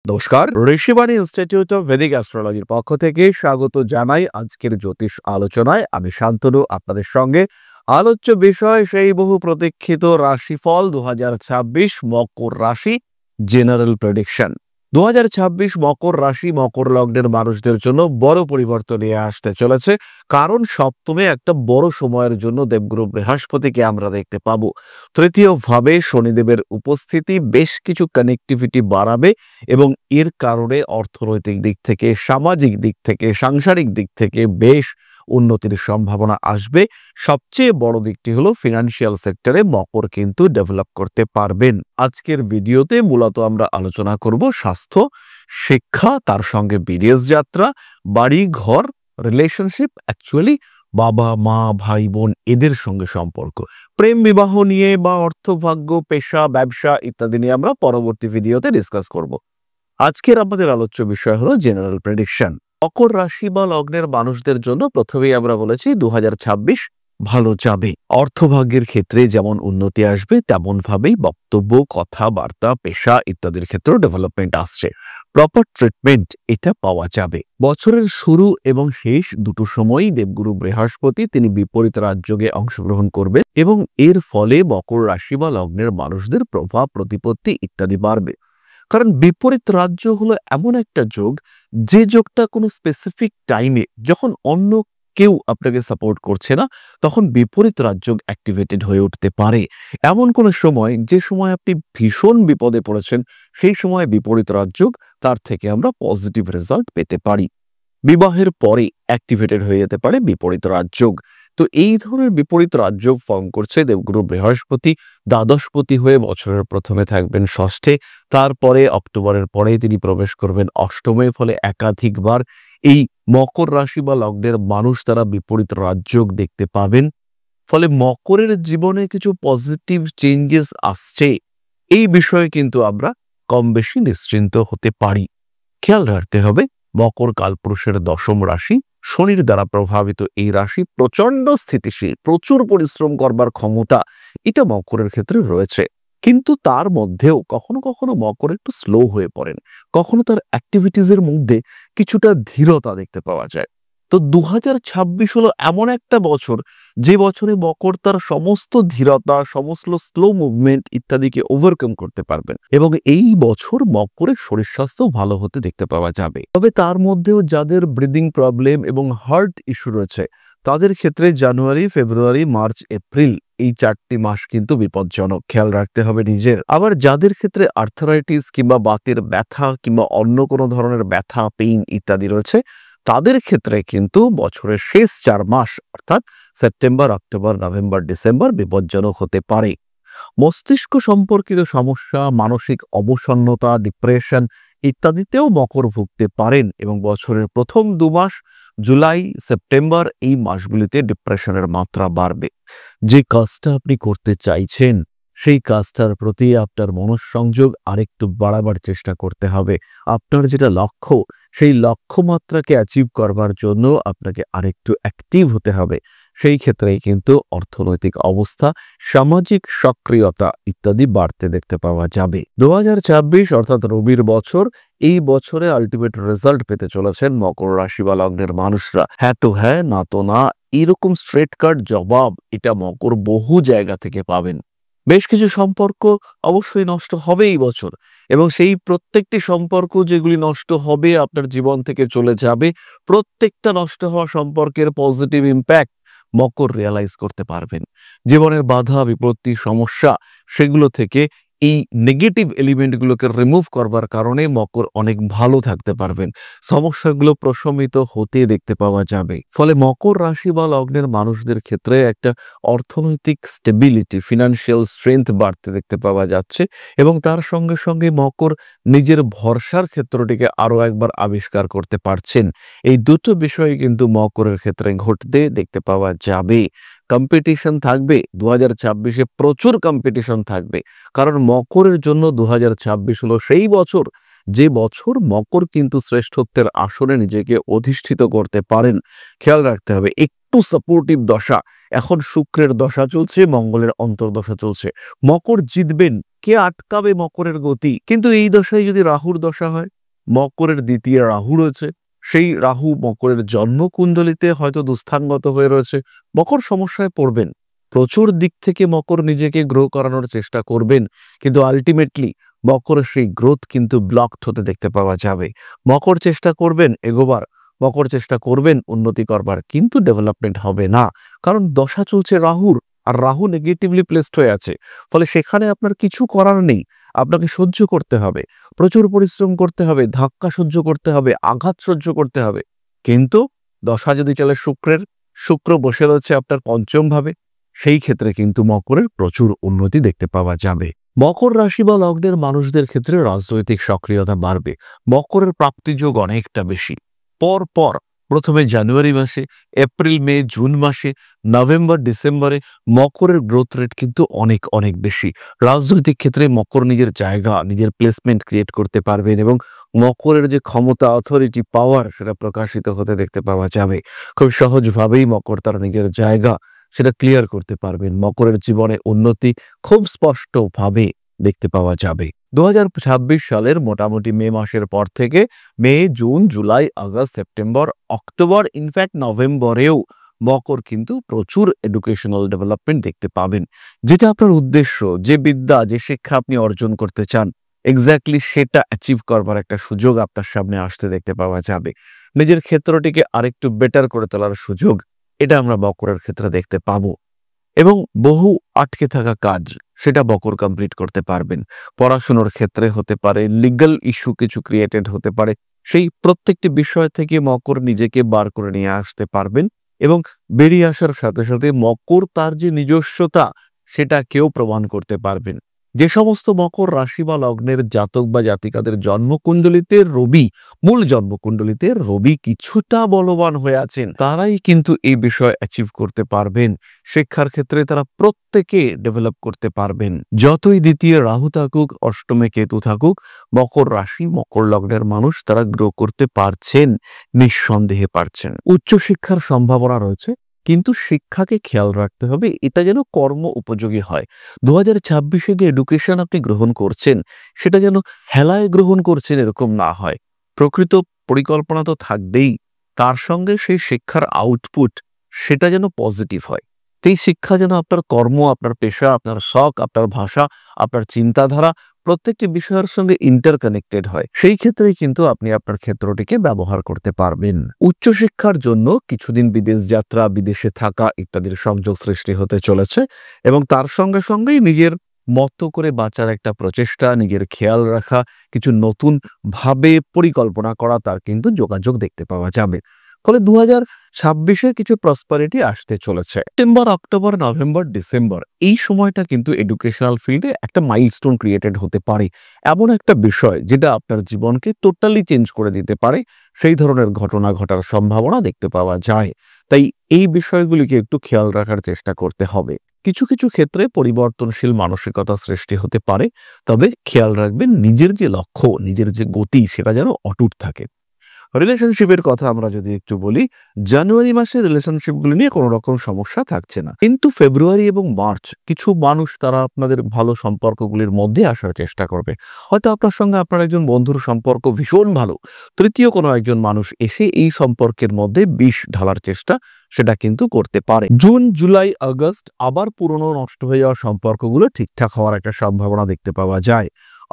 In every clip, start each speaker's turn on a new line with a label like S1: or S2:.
S1: নমস্কার, Rishibani institute of Vedic অ্যাস্ট্রোলজির পক্ষ থেকে স্বাগত জানাই আজকের জ্যোতিষ আলোচনায়। আমি শান্তনু আপনাদের সঙ্গে। আলোচ্য বিষয় সেই বহু প্রতীক্ষিত রাশিফল 2026 মকর রাশি জেনারেল প্রেডিকশন। 2026 মকর রাশি মকর লগ্নের মানুষদের জন্য বড় পরিবর্তন নিয়ে আসতে চলেছে, কারণ সপ্তমে একটা বড় সময়ের জন্য দেবগুরু বৃহস্পতিকে আমরা দেখতে পাবো। তৃতীয়ভাবে শনিদেবের উপস্থিতি বেশ কিছু কানেক্টিভিটি বাড়াবে এবং এর কারণে অর্থনৈতিক দিক থেকে, সামাজিক দিক থেকে, সাংসারিক দিক থেকে বেশ উন্নতির সম্ভাবনা আসবে। সবচেয়ে বড় দিকটি হলো ফিনান্সিয়াল সেক্টরে মকর কিন্তু ডেভেলপ করতে পারবেন। আজকের ভিডিওতে মূলত আমরা আলোচনা করব স্বাস্থ্য, শিক্ষা, তার সঙ্গে বিদেশ যাত্রা, বাড়ি ঘর, রিলেশনশিপ, অ্যাকচুয়ালি বাবা মা ভাই বোন এদের সঙ্গে সম্পর্ক, প্রেম বিবাহ নিয়ে বা অর্থভাগ্য, পেশা, ব্যবসা ইত্যাদি নিয়ে আমরা পরবর্তী ভিডিওতে ডিসকাস করব। আজকের আমাদের আলোচ্য বিষয় হলো জেনারেল প্রেডিকশন। মকর রাশি বা লগ্নের মানুষদের জন্য প্রথমেই আমরা বলেছি 2026 ভালো যাবে। অর্থভাগ্যের ক্ষেত্রে যেমন উন্নতি আসবে, তেমন ভাবেই বক্তব্য, কথাবার্তা, পেশা ইত্যাদির ক্ষেত্রেও ডেভেলপমেন্ট আসছে। প্রপার ট্রিটমেন্ট এটা পাওয়া যাবে। বছরের শুরু এবং শেষ দুটো সময়ই দেবগুরু বৃহস্পতি তিনি বিপরীত রাজযোগে অংশগ্রহণ করবে এবং এর ফলে মকর রাশি বা লগ্নের মানুষদের প্রভাব, প্রতিপত্তি ইত্যাদি বাড়বে। কারণ বিপরীত রাজ্য হলো এমন একটা যোগ, যে যোগটা কোনো স্পেসিফিক টাইমে যখন অন্য কেউ আপনাকে সাপোর্ট করছে না, তখন বিপরীত রাজ্য অ্যাক্টিভেটেড হয়ে উঠতে পারে। এমন কোন সময় যে সময় আপনি ভীষণ বিপদে পড়েছেন, সেই সময় বিপরীত রাজ্য তার থেকে আমরা পজিটিভ রেজাল্ট পেতে পারি। বিবাহের পরে অ্যাক্টিভেটেড হয়ে যেতে পারে বিপরীত রাজযোগ। তো এই ধরনের বিপরীত রাজযোগ ফর্ম করছে দেবগুরু বৃহস্পতি। দ্বাদশপতি হয়ে বছরের প্রথমে থাকবেন ষষ্ঠে, তারপরে অক্টোবরের পরে তিনি প্রবেশ করবেন অষ্টমে। ফলে একাধিকবার এই মকর রাশি বা লগ্নের মানুষ তারা বিপরীত রাজযোগ দেখতে পাবেন। ফলে মকরের জীবনে কিছু পজিটিভ চেঞ্জেস আসছে, এই বিষয়ে কিন্তু আমরা কম বেশি নিশ্চিন্ত হতে পারি। খেয়াল রাখতে হবে, মকর কালপুরুষের দশম রাশি, শনির দ্বারা প্রভাবিত এই রাশি প্রচন্ড স্থিতিশীল, প্রচুর পরিশ্রম করবার ক্ষমতা এটা মকরের ক্ষেত্রে রয়েছে। কিন্তু তার মধ্যেও কখনো কখনো মকর একটু স্লো হয়ে পড়েন, কখনো তার অ্যাক্টিভিটিজের মধ্যে কিছুটা ধীরতা দেখতে পাওয়া যায়। তো 2026 হলো এমন একটা বছর, যে বছরে মকর তার সমস্ত ধীরতা, সমস্ত স্লো মুভমেন্ট ইত্যাদিকে ওভারকাম করতে পারবেন এবং এই বছর মকরের শরীর স্বাস্থ্য ভালো হতে দেখতে পাওয়া যাবে। তবে তার মধ্যেও যাদের ব্রিদিং প্রবলেম এবং হার্ট ইস্যু রয়েছে, তাদের ক্ষেত্রে জানুয়ারি, ফেব্রুয়ারি, মার্চ, এপ্রিল এই 4টি মাস কিন্তু বিপজ্জনক, খেয়াল রাখতে হবে নিজের। আবার যাদের ক্ষেত্রে আর্থারাইটিস কিংবা বাতের ব্যথা কিংবা অন্য কোনো ধরনের ব্যথা, পেইন ইত্যাদি রয়েছে, তাদের ক্ষেত্রে কিন্তু বছরের শেষ 4 মাস অর্থাৎ সেপ্টেম্বর, অক্টোবর, নভেম্বর, ডিসেম্বর বিপজ্জনক হতে পারে। মস্তিষ্ক সম্পর্কিত সমস্যা, মানসিক অবসন্নতা, ডিপ্রেশন ইত্যাদিতেও মকর ভুগতে পারেন এবং বছরের প্রথম 2 মাস জুলাই, সেপ্টেম্বর এই মাসগুলিতে ডিপ্রেশনের মাত্রা বাড়বে। যে কাজটা আপনি করতে চাইছেন, সেই কাজটার প্রতি আপনার মনঃসংযোগ আরেকটু বাড়াবার চেষ্টা করতে হবে। আপনার যেটা লক্ষ্য, সেই লক্ষ্যমাত্রাকে অ্যাচিভ করবার জন্য আপনাকে আরেকটু অ্যাক্টিভ হতে হবে। সেই ক্ষেত্রেই কিন্তু অর্থনৈতিক অবস্থা, সামাজিক সক্রিয়তা ইত্যাদি বাড়তে দেখতে পাওয়া যাবে। 2026 অর্থাৎ রবির বছর, এই বছরে আলটিমেট রেজাল্ট পেতে চলেছেন মকর রাশি বা লগ্নের মানুষরা। হ্যাঁ তো হ্যাঁ, না তো না, এরকম স্ট্রেট কাট জবাব এটা মকর বহু জায়গা থেকে পাবেন। বেশ কিছু সম্পর্ক অবশ্যই নষ্ট হবে এই বছর এবং সেই প্রত্যেকটি সম্পর্ক যেগুলি নষ্ট হবে, আপনার জীবন থেকে চলে যাবে, প্রত্যেকটা নষ্ট হওয়া সম্পর্কের পজিটিভ ইম্প্যাক্ট মকর রিয়ালাইজ করতে পারবেন। জীবনের বাধা, বিপত্তি, সমস্যা সেগুলো থেকে এই নেগেটিভ এলিমেন্টগুলোকে রিমুভ করবার কারণে মকর অনেক ভালো থাকতে পারবেন। সমস্যাগুলো প্রশমিত হতে দেখতে পাওয়া যাবে। ফলে মকর রাশি বা লগ্নের মানুষদের ক্ষেত্রে একটা অর্থনৈতিক স্টেবিলিটি, ফিনান্সিয়াল স্ট্রেংথ বাড়তে দেখতে পাওয়া যাচ্ছে এবং তার সঙ্গে সঙ্গে মকর নিজের ভরসার ক্ষেত্রটিকে আরো একবার আবিষ্কার করতে পারছেন। এই দুটো বিষয় কিন্তু মকরের ক্ষেত্রে ঘটতে দেখতে পাওয়া যাবে। কম্পিটিশন থাকবে 2026-এ, প্রচুর কম্পিটিশন থাকবে, কারণ মকরের জন্য 2026 হলো সেই বছর, যে বছর মকর কিন্তু শ্রেষ্ঠত্বের আসনে নিজেকে অধিষ্ঠিত করতে পারেন। খেয়াল রাখতে হবে, একটু সাপোর্টিভ দশা, এখন শুক্রের দশা চলছে, মঙ্গলের অন্তর্দশা চলছে। মকর জিতবেন, কে আটকাবে মকরের গতি? কিন্তু এই দশায় যদি রাহুর দশা হয়, মকরের দ্বিতীয় রাহু রয়েছে, সেই রাহু মকরের জন্মকুণ্ডলিতে হয়তো দুস্থানগত হয়ে রয়েছে। মকর সমস্যায় পড়বেন, প্রচুর দিক থেকে মকর নিজেকে গ্রো করানোর চেষ্টা করবেন, কিন্তু আলটিমেটলি মকরের সেই গ্রোথ কিন্তু ব্লকড হতে দেখতে পাওয়া যাবে। মকর চেষ্টা করবেন এগোবার, মকর চেষ্টা করবেন উন্নতি করবার, কিন্তু ডেভেলপমেন্ট হবে না, কারণ দশা চলছে রাহুর, আর রাহু নেগেটিভলি প্লেসড হয়ে আছে। ফলে সেখানে আপনার কিছু করার নেই, আপনাকে সহ্য করতে হবে, প্রচুর পরিশ্রম করতে হবে, ধাক্কা সহ্য করতে হবে, আঘাত সহ্য করতে হবে। কিন্তু দশা যদি চলে শুক্রের, শুক্র বসে রয়েছে আপনার পঞ্চম ভাবে, সেই ক্ষেত্রে কিন্তু মকরের প্রচুর উন্নতি দেখতে পাওয়া যাবে। মকর রাশি বা লগ্নের মানুষদের ক্ষেত্রে রাজনৈতিক সক্রিয়তা বাড়বে, মকরের প্রাপ্তিযোগ অনেকটা বেশি। পর পর প্রথমে জানুয়ারি মাসে, এপ্রিল মে জুন মাসে, নভেম্বর ডিসেম্বরে মকরের গ্রোথ রেট কিন্তু অনেক অনেক বেশি। রাজনৈতিক ক্ষেত্রে মকর নিজের জায়গা, নিজের প্লেসমেন্ট ক্রিয়েট করতে পারবেন এবং মকরের যে ক্ষমতা, অথরিটি, পাওয়ার সেটা প্রকাশিত হতে দেখতে পাওয়া যাবে। খুব সহজভাবেই মকর তার নিজের জায়গা সেটা ক্লিয়ার করতে পারবেন। মকরের জীবনে উন্নতি খুব স্পষ্টভাবে দেখতে পাওয়া যাবে। 2026 সালের মোটামুটি মে মাসের পর থেকে May, June, July, August, September, October, in fact নভেম্বরেও মকর কিন্তু প্রচুর এডুকেশনাল ডেভেলপমেন্ট দেখতে পাবেন। যেটা আপনার উদ্দেশ্য, যে বিদ্যা, যে শিক্ষা আপনি অর্জন করতে চান, এক্স্যাক্টলি সেটা অ্যাচিভ করবার একটা সুযোগ আপনার সামনে আসতে দেখতে পাওয়া যাবে। নিজের ক্ষেত্রটিকে আরেকটু বেটার করে তোলার সুযোগ, এটা আমরা মকরের ক্ষেত্রে দেখতে পাবো। এবং বহু আটকে থাকা কাজ সেটা মকর কমপ্লিট করতে পারবেন। পড়াশোনার ক্ষেত্রে হতে পারে, লিগ্যাল ইস্যু কিছু ক্রিয়েটেড হতে পারে, সেই প্রত্যেকটি বিষয় থেকে মকর নিজেকে বার করে নিয়ে আসতে পারবেন এবং বেরিয়ে আসার সাথে সাথে মকর তার যে নিজস্বতা সেটা কেউ প্রমাণ করতে পারবেন। যে সমস্ত মকর রাশি বা লগ্নের জাতক বা জাতিকাদের জন্মকুণ্ডলিতে রবি, মূল জন্মকুণ্ডলিতে রবি কিছুটা বলবান হয়ে আছেন, তারাই কিন্তু এই বিষয় অ্যাচিভ করতে পারবেন। শিক্ষার ক্ষেত্রে তারা প্রত্যেকে ডেভেলপ করতে পারবেন। যতই দ্বিতীয় রাহু থাকুক, অষ্টমে কেতু থাকুক, মকর রাশি, মকর লগ্নের মানুষ তারা গ্রো করতে পারছেন, নিঃসন্দেহে পারছেন। উচ্চশিক্ষার সম্ভাবনা রয়েছে, কিন্তু শিক্ষাকে খেয়াল রাখতে হবে এটা যেন কর্ম উপযোগী হয়। 2026-এ যে এডুকেশন আপনি গ্রহণ করছেন সেটা যেন হেলায় গ্রহণ করছেন এরকম না হয়। প্রকৃত পরিকল্পনা তো থাকবেই, তার সঙ্গে সেই শিক্ষার আউটপুট সেটা যেন পজিটিভ হয়। সেই শিক্ষা যেন আপনার কর্ম, আপনার পেশা, আপনার শখ, আপনার ভাষা, আপনার চিন্তাধারা প্রত্যেকটি বিষয়ের সঙ্গে ইন্টারকানেক্টেড হয়। সেই ক্ষেত্রেই কিন্তু আপনি আপনার ক্ষেত্রটিকে ব্যবহার করতে পারবেন। উচ্চশিক্ষার জন্য কিছুদিন বিদেশ যাত্রা, বিদেশে থাকা ইত্যাদির সংযোগ সৃষ্টি হতে চলেছে এবং তার সঙ্গে সঙ্গেই নিজের মতো করে বাঁচার একটা প্রচেষ্টা, নিজের খেয়াল রাখা, কিছু নতুন ভাবে পরিকল্পনা করা, তার কিন্তু যোগাযোগ দেখতে পাওয়া যাবে। ফলে 2026-এ কিছু প্রসপারিটি আসতে চলেছে। সেপ্টেম্বর, অক্টোবর, নভেম্বর, ডিসেম্বর এই সময়টা কিন্তু এডুকেশনাল ফিল্ডে একটা মাইলস্টোন ক্রিয়েটেড হতে পারে। এমন একটা বিষয় যেটা আপনার জীবনকে টোটালি চেঞ্জ করে দিতে পারে, সেই ধরনের ঘটনা ঘটার সম্ভাবনা দেখতে পাওয়া যায়। তাই এই বিষয়গুলিকে একটু খেয়াল রাখার চেষ্টা করতে হবে। কিছু কিছু ক্ষেত্রে পরিবর্তনশীল মানসিকতা সৃষ্টি হতে পারে, তবে খেয়াল রাখবেন নিজের যে লক্ষ্য, নিজের যে গতি সেটা যেন অটুট থাকে। রিলেশনশিপের কথা আমরা যদি একটু বলি, জানুয়ারি মাসে রিলেশনশিপগুলি নিয়ে কোনো রকম সমস্যা থাকছে না, কিন্তু ফেব্রুয়ারি এবং মার্চ কিছু মানুষ তারা আপনাদের ভালো সম্পর্কগুলির মধ্যে আসার চেষ্টা করবে। হয়তো আপনার সঙ্গে আপনার একজন বন্ধুর সম্পর্ক ভীষণ ভালো, তৃতীয় কোনো একজন মানুষ এসে এই সম্পর্কের মধ্যে বিষ ঢালার চেষ্টা সেটা কিন্তু করতে পারে। জুন, জুলাই, আগস্ট আবার পুরনো নষ্ট হয়ে যাওয়া সম্পর্কগুলো ঠিকঠাক হওয়ার একটা সম্ভাবনা দেখতে পাওয়া যায়।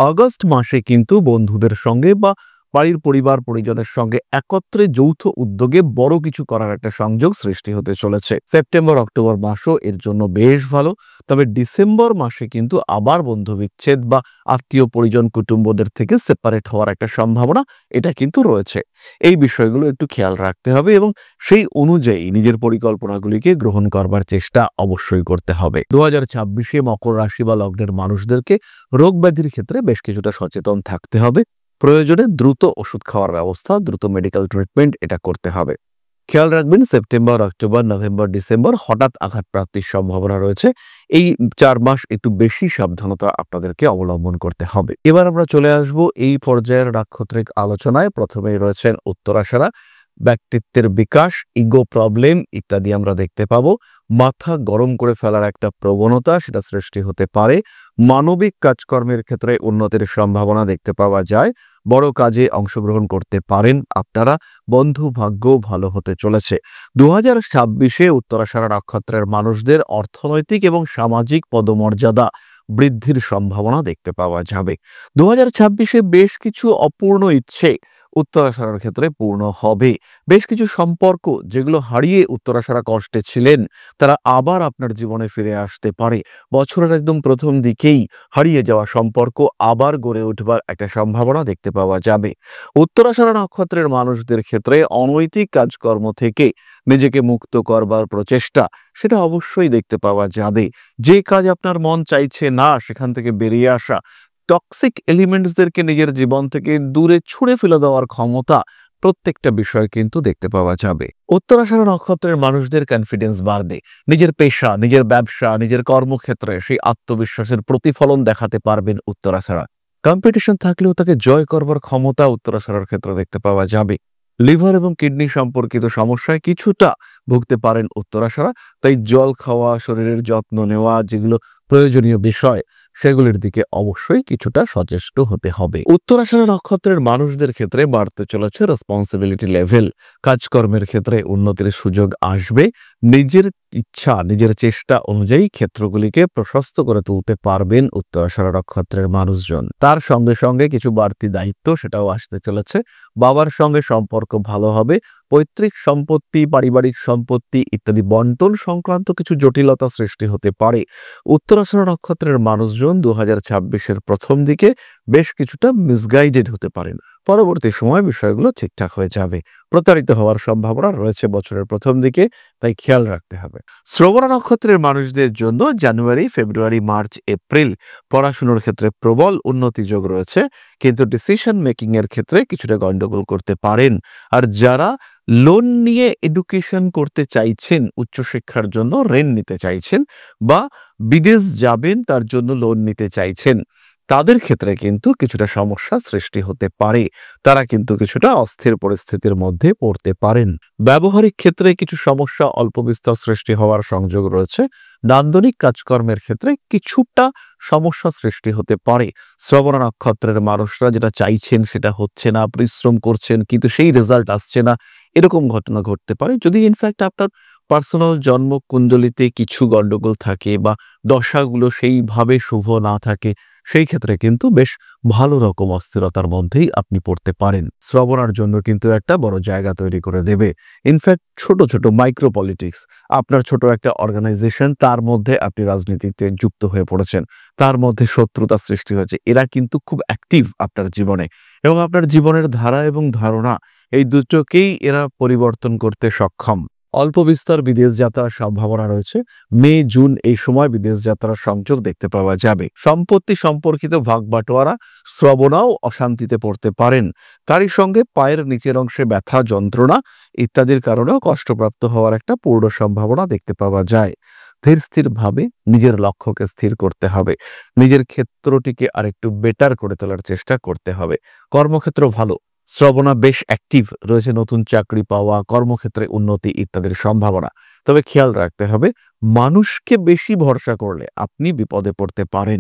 S1: আগস্ট মাসে কিন্তু বন্ধুদের সঙ্গে বা বাড়ির পরিবার পরিজনের সঙ্গে একত্রে যৌথ উদ্যোগে বড় কিছু করার একটা সংযোগ সৃষ্টি হতে চলেছে। সেপ্টেম্বর, অক্টোবর মাসও এর জন্য বেশ ভালো, তবে ডিসেম্বর মাসে কিন্তু আবার বন্ধু বিচ্ছেদ বা আত্মীয় পরিজন কুটুম্বদের থেকে সেপারেট হওয়ার একটা সম্ভাবনা এটা কিন্তু রয়েছে। এই বিষয়গুলো একটু খেয়াল রাখতে হবে এবং সেই অনুযায়ী নিজের পরিকল্পনাগুলিকে গ্রহণ করবার চেষ্টা অবশ্যই করতে হবে। 2026-এ মকর রাশি বা লগ্নের মানুষদেরকে রোগ ব্যাধির ক্ষেত্রে বেশ কিছুটা সচেতন থাকতে হবে। প্রয়োজনে দ্রুত ওষুধ খাওয়ার ব্যবস্থা, দ্রুত মেডিকেল ট্রিটমেন্ট এটা করতে হবে। খেয়াল রাখবেন সেপ্টেম্বর, অক্টোবর, নভেম্বর, ডিসেম্বর হঠাৎ আঘাত প্রাপ্তির সম্ভাবনা রয়েছে। এই 4 মাস একটু বেশি সাবধানতা আপনাদেরকে অবলম্বন করতে হবে। এবার আমরা চলে আসব এই পর্যায়ের নাক্ষত্রিক আলোচনায়। প্রথমেই রয়েছেন উত্তরাষাঢ়া, ব্যক্তিত্বের বিকাশ, ইগো প্রবলেম ইত্যাদি আমরা দেখতে পাবো। মাথা গরম করে ফেলার একটা প্রবণতা সেটা সৃষ্টি হতে পারে। মানবিক কাজকর্মের ক্ষেত্রে উন্নতির সম্ভাবনা দেখতে পাওয়া যায়। বড় কাজে অংশগ্রহণ করতে পারেন আপনারা। বন্ধু ভাগ্য ভালো হতে চলেছে। 2026-এ উত্তরাষাঢ়া নক্ষত্রের মানুষদের অর্থনৈতিক এবং সামাজিক পদমর্যাদা বৃদ্ধির সম্ভাবনা দেখতে পাওয়া যাবে। 2026-এ বেশ কিছু অপূর্ণ ইচ্ছে উত্তরাষাঢ়ার ক্ষেত্রে পূর্ণ হবে। বেশ কিছু সম্পর্ক যেগুলো হারিয়ে উত্তরাষাঢ়া কষ্টে ছিলেন, তারা আবার আপনার জীবনে ফিরে আসতে পারে। বছরের একদম প্রথম দিকেই হারিয়ে যাওয়া সম্পর্ক আবার গড়ে উঠবার একটা সম্ভাবনা দেখতে পাওয়া যাবে। উত্তরাষাঢ়া নক্ষত্রের মানুষদের ক্ষেত্রে অনৈতিক কাজকর্ম থেকে নিজেকে মুক্ত করবার প্রচেষ্টা সেটা অবশ্যই দেখতে পাওয়া যাবে। যে কাজ আপনার মন চাইছে না সেখান থেকে বেরিয়ে আসা, টক্সিক এলিমেন্টসদেরকে নিজের জীবন থেকে দূরে ছুঁড়ে ফেলে দেওয়ার ক্ষমতা, প্রত্যেকটা বিষয় কিন্তু দেখতে পাওয়া যাবে। উত্তরাষাঢ়া নক্ষত্রের মানুষদের কনফিডেন্স বাড়বে। নিজের পেশা, নিজের ব্যবসা, নিজের কর্মক্ষেত্রে সেই আত্মবিশ্বাসের প্রতিফলন দেখাতে পারবেন উত্তরাষাঢ়া। কম্পিটিশন থাকলেও তাকে জয় করবার ক্ষমতা উত্তরাষাঢ়ার ক্ষেত্রে দেখতে পাওয়া যাবে। লিভার এবং কিডনি সম্পর্কিত সমস্যায় কিছুটা ভুগতে পারেন উত্তরাষাঢ়া। তাই জল খাওয়া, শরীরের যত্ন নেওয়া, যেগুলো প্রয়োজনীয় বিষয় সেগুলির দিকে অবশ্যই কিছুটা সচেষ্ট হতে হবে। উত্তরাষাঢ়া নক্ষত্রের মানুষদের ক্ষেত্রে বাড়তে চলেছে রেসপন্সিবিলিটি লেভেল। কাজকর্মের ক্ষেত্রে উন্নতির সুযোগ আসবে। নিজের ইচ্ছা, নিজের চেষ্টা অনুযায়ী ক্ষেত্রগুলিকে প্রশস্ত করে তুলতে পারবেন উত্তরাষাঢ়া নক্ষত্রের মানুষজন। তার সঙ্গে সঙ্গে কিছু বাড়তি দায়িত্ব সেটাও আসতে চলেছে। বাবার সঙ্গে সম্পর্ক ভালো হবে। পৈতৃক সম্পত্তি, পারিবারিক সম্পত্তি ইত্যাদি বন্টন সংক্রান্ত কিছু জটিলতা সৃষ্টি হতে পারে। উত্তরাষাঢ়া নক্ষত্রের মানুষজন 2026-এর প্রথম দিকে বেশ কিছুটা মিসগাইডেড হতে পারেন। পরবর্তী সময় বিষয়গুলো ঠিকঠাক হয়ে যাবে। প্রতারিত হওয়ার সম্ভাবনা রয়েছে বছরের প্রথম দিকে, তাই খেয়াল রাখতে হবে। শ্রবণা নক্ষত্রের মানুষদের জন্য জানুয়ারি, ফেব্রুয়ারি, মার্চ, এপ্রিল পড়াশুনোর ক্ষেত্রে প্রবল উন্নতি যোগ রয়েছে, কিন্তু ডিসিশন মেকিং এর ক্ষেত্রে কিছুটা গন্ডগোল করতে পারেন। আর যারা লোন নিয়ে এডুকেশন করতে চাইছেন, উচ্চশিক্ষার জন্য ঋণ নিতে চাইছেন বা বিদেশ যাবেন তার জন্য লোন নিতে চাইছেন, তাদের ক্ষেত্রে কিন্তু কিছুটা সমস্যা সৃষ্টি হতে পারে। তারা কিন্তু কিছুটা অস্থির পরিস্থিতির মধ্যে পড়তে পারেন। ব্যবহারিক ক্ষেত্রে কিছু সমস্যা অল্প বিস্তর সৃষ্টি হওয়ার সংযোগ রয়েছে। নান্দনিক কাজকর্মের ক্ষেত্রে কিছুটা সমস্যা সৃষ্টি হতে পারে। শ্রবণা নক্ষত্রের মানুষরা যেটা চাইছেন সেটা হচ্ছে না, পরিশ্রম করছেন কিন্তু সেই রেজাল্ট আসছে না, এরকম ঘটনা ঘটতে পারে। যদি ইনফ্যাক্ট আপনার পার্সোনাল জন্ম কুণ্ডলিতে কিছু গন্ডগোল থাকে বা দশাগুলো সেইভাবে শুভ না থাকে, সেই ক্ষেত্রে কিন্তু বেশ ভালো রকম অস্থিরতার মধ্যেই আপনি পড়তে পারেন। শ্রবণার জন্য কিন্তু একটা বড় জায়গা তৈরি করে দেবে। ইনফ্যাক্ট ছোট ছোট মাইক্রো পলিটিক্স, আপনার ছোট একটা অর্গানাইজেশন, তার মধ্যে আপনি রাজনীতিতে যুক্ত হয়ে পড়েছেন, তার মধ্যে শত্রুতা সৃষ্টি হয়েছে, এরা কিন্তু খুব অ্যাক্টিভ আপনার জীবনে, এবং আপনার জীবনের ধারা এবং ধারণা এই দুটোকেই এরা পরিবর্তন করতে সক্ষম। অল্প বিস্তর বিদেশ যাত্রার সম্ভাবনা রয়েছে। মে, জুন এই সময় বিদেশ যাত্রার সংযোগ দেখতে পাওয়া যাবে। সম্পত্তি সম্পর্কিত ভাগ বাটোয়ারা, শ্রবণাও অশান্তিতে পড়তে পারেন। তারই সঙ্গে পায়ের নিচের অংশে ব্যথা, যন্ত্রণা ইত্যাদির কারণেও কষ্টপ্রাপ্ত হওয়ার একটা পূর্ণ সম্ভাবনা দেখতে পাওয়া যায়। ধীর স্থিরভাবে নিজের লক্ষ্যকে স্থির করতে হবে। নিজের ক্ষেত্রটিকে আরেকটু বেটার করে তোলার চেষ্টা করতে হবে। কর্মক্ষেত্র ভালো, শ্রবণা বেশ অ্যাক্টিভ রয়েছে, নতুন চাকরি পাওয়া, কর্মক্ষেত্রে উন্নতি ইত্যাদির সম্ভাবনা। তবে খেয়াল রাখতে হবে, মানুষকে বেশি ভরসা করলে আপনি বিপদে পড়তে পারেন।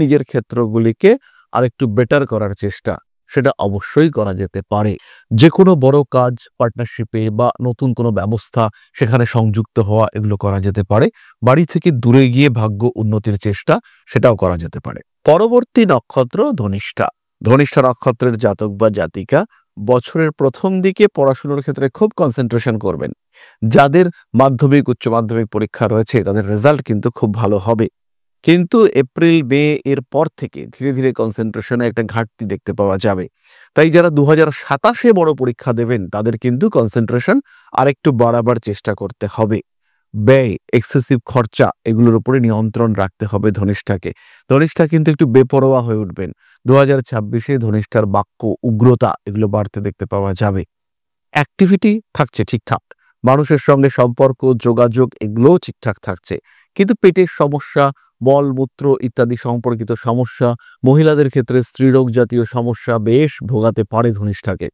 S1: নিজের ক্ষেত্রগুলিকে আরেকটু বেটার করার চেষ্টা সেটা অবশ্যই করা যেতে পারে। যে কোনো বড় কাজ, পার্টনারশিপে বা নতুন কোনো ব্যবস্থা সেখানে সংযুক্ত হওয়া, এগুলো করা যেতে পারে। বাড়ি থেকে দূরে গিয়ে ভাগ্য উন্নতির চেষ্টা সেটাও করা যেতে পারে। পরবর্তী নক্ষত্র ধনিষ্ঠা। ধনিষ্ঠা নক্ষত্রের জাতক বা জাতিকা বছরের প্রথম দিকে পড়াশোনার ক্ষেত্রে খুব কনসেন্ট্রেশন করবেন। যাদের মাধ্যমিক, উচ্চ মাধ্যমিক পরীক্ষা রয়েছে তাদের রেজাল্ট কিন্তু খুব ভালো হবে। কিন্তু এপ্রিল, মে এর পর থেকে ধীরে ধীরে কনসেন্ট্রেশনে একটা ঘাটতি দেখতে পাওয়া যাবে। তাই যারা 2027-এ বড় পরীক্ষা দেবেন তাদের কিন্তু কনসেন্ট্রেশন আরেকটু বাড়াবার চেষ্টা করতে হবে। ব্যয়, এক্সেসিভ খরচা, এগুলোর উপরে নিয়ন্ত্রণ রাখতে হবে ধনিষ্ঠাকে। ধনিষ্ঠা কিন্তু একটু বেপরোয়া হয়ে উঠবেন। 2026-এ ধনিষ্ঠার বাক্য, উগ্রতা এগুলো বাড়তে দেখতে পাওয়া যাবে। অ্যাক্টিভিটি থাকছে ঠিকঠাক, মানুষের সঙ্গে সম্পর্ক, যোগাযোগ এগুলোও ঠিকঠাক থাকছে, কিন্তু পেটের সমস্যা, মলমূত্র ইত্যাদি সম্পর্কিত সমস্যা, মহিলাদের ক্ষেত্রে স্ত্রীরোগ জাতীয় সমস্যা বেশ ভোগাতে পারে ধনিষ্ঠাকে।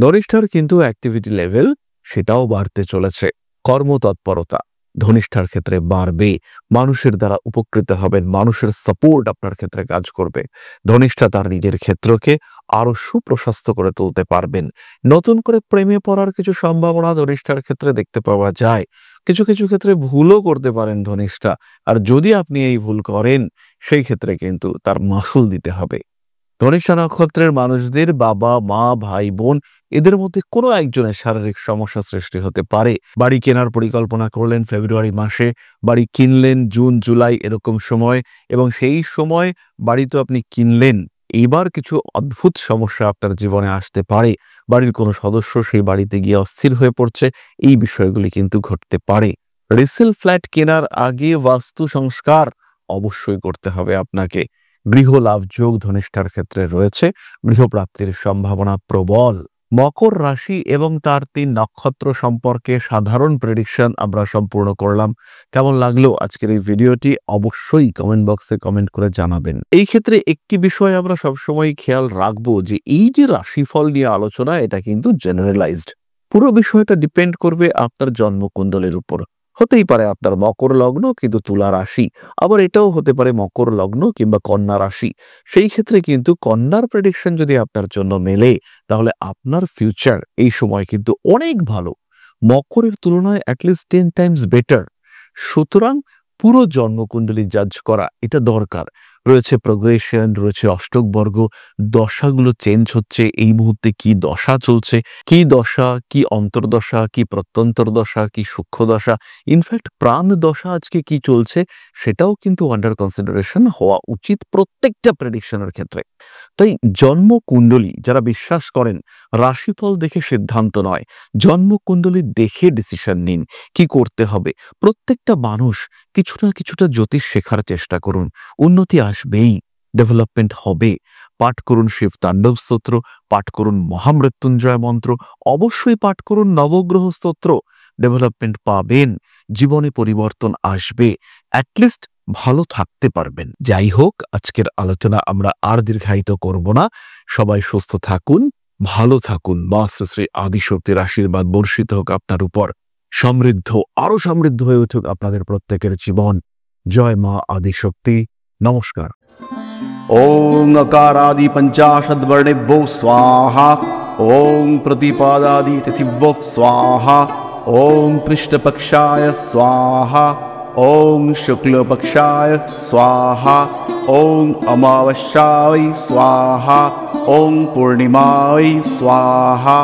S1: ধনিষ্ঠার কিন্তু অ্যাক্টিভিটি লেভেল সেটাও বাড়তে চলেছে। কর্মতৎপরতা ধনিষ্ঠার ক্ষেত্রে বাড়বে, মানুষের দ্বারা উপকৃত হবেন, মানুষের সাপোর্ট আপনার ক্ষেত্রে কাজ করবে। ধনিষ্ঠা তার নিজের ক্ষেত্রকে আরো সুপ্রশস্ত করে তুলতে পারবেন। নতুন করে প্রেমে পড়ার কিছু সম্ভাবনা ধনিষ্ঠার ক্ষেত্রে দেখতে পাওয়া যায়। কিছু কিছু ক্ষেত্রে ভুলও করতে পারেন ধনিষ্ঠা, আর যদি আপনি এই ভুল করেন সেই ক্ষেত্রে কিন্তু তার মাসুল দিতে হবে। ধনিষ্ঠা নক্ষত্রের মানুষদের বাবা, মা, ভাই, বোন এদের মধ্যে কোনো একজনের শারীরিক সমস্যা সৃষ্টি হতে পারে। বাড়ি কেনার পরিকল্পনা করলেন ফেব্রুয়ারি মাসে, বাড়ি কিনলেন জুন জুলাই এরকম সময়, এবং সেই সময় বাড়ি তো আপনি কিনলেন, এইবার কিছু অদ্ভুত সমস্যা আপনার জীবনে আসতে পারে। বাড়ির কোনো সদস্য সেই বাড়িতে গিয়ে অস্থির হয়ে পড়ছে, এই বিষয়গুলি কিন্তু ঘটতে পারে। রিসেল ফ্ল্যাট কেনার আগে বাস্তু সংস্কার অবশ্যই করতে হবে আপনাকে। গৃহ লাভ যোগ ধনিষ্ঠার ক্ষেত্রে রয়েছে, গৃহপ্রাপ্তির সম্ভাবনা প্রবল। মকর রাশি এবং তার 3 নক্ষত্র সম্পর্কে সাধারণ প্রেডিকশন আমরা সম্পূর্ণ করলাম। কেমন লাগলো আজকের এই ভিডিওটি অবশ্যই কমেন্ট বক্সে কমেন্ট করে জানাবেন। এই ক্ষেত্রে একটি বিষয় আমরা সবসময় খেয়াল রাখবো যে এই যে রাশিফল নিয়ে আলোচনা, এটা কিন্তু জেনারেলাইজড। পুরো বিষয়টা ডিপেন্ড করবে আপনার জন্মকুণ্ডলীর উপর। হতেই পারে আপনার মকর লগ্ন কিন্তু তুলা রাশি, আবার এটাও হতে পারে মকর লগ্ন কিংবা কন্যা রাশি। সেই ক্ষেত্রে কিন্তু কন্যার প্রেডিকশন যদি আপনার জন্য মেলে, তাহলে আপনার ফিউচার এই সময় কিন্তু অনেক ভালো, মকরের তুলনায় অ্যাটলিস্ট 10 টাইমস বেটার। সুতরাং পুরো জন্মকুণ্ডলী জাজ করা এটা দরকার। রয়েছে প্রোগ্রেশন, রয়েছে অষ্টক বর্গ, দশাগুলো চেঞ্জ হচ্ছে, এই মুহূর্তে কি দশা চলছে, কি দশা, কি অন্তর্দশা, কি প্রত্যন্তর দশা, কি সূক্ষ্ম দশা, ইনফ্যাক্ট প্রাণ দশা আজকে কি চলছে সেটাও কিন্তু আন্ডার কনসিডারেশন হওয়া উচিত প্রত্যেকটা প্রেডিকশনের ক্ষেত্রে। তাই জন্মকুণ্ডলী যারা বিশ্বাস করেন, রাশিফল দেখে সিদ্ধান্ত নয়, জন্মকুণ্ডলী দেখে ডিসিশন নিন কি করতে হবে। প্রত্যেকটা মানুষ কিছু না কিছুটা জ্যোতিষ শেখার চেষ্টা করুন, উন্নতি আসবেই, ডেভেলপমেন্ট হবে। পাঠ করুন শিব তাণ্ডব স্তোত্র, পাঠ করুন মহামৃত্যুঞ্জয় মন্ত্র, অবশ্যই পাঠ করুন নবগ্রহ স্তোত্র, ডেভেলপমেন্ট পাবেন, জীবনে পরিবর্তন আসবে, অ্যাটলিস্ট ভালো থাকতে পারবেন। যাই হোক, আজকের আলোচনা আমরা আর দীর্ঘায়িত করব না। সবাই সুস্থ থাকুন, ভালো থাকুন, মা শ্রী শ্রী আদিশক্তির আশীর্বাদ বর্ষিত হোক আপনার উপর, সমৃদ্ধ আরো সমৃদ্ধ হয়ে উঠুক আপনাদের প্রত্যেকের জীবন। জয় মা আদিশক্তি। নমস্কার।
S2: ओं अकारादि पंचाशद्वर्णेभ्यो स्वाहा। ओं प्रतिपादादि तिथिभ्यो स्वाहा। ओं कृष्णपक्षाय स्वाहा। ओं शुक्लपक्षाय स्वाहा। ओं अमावस्याय स्वाहा। ओं पूर्णिमाय स्वाहा।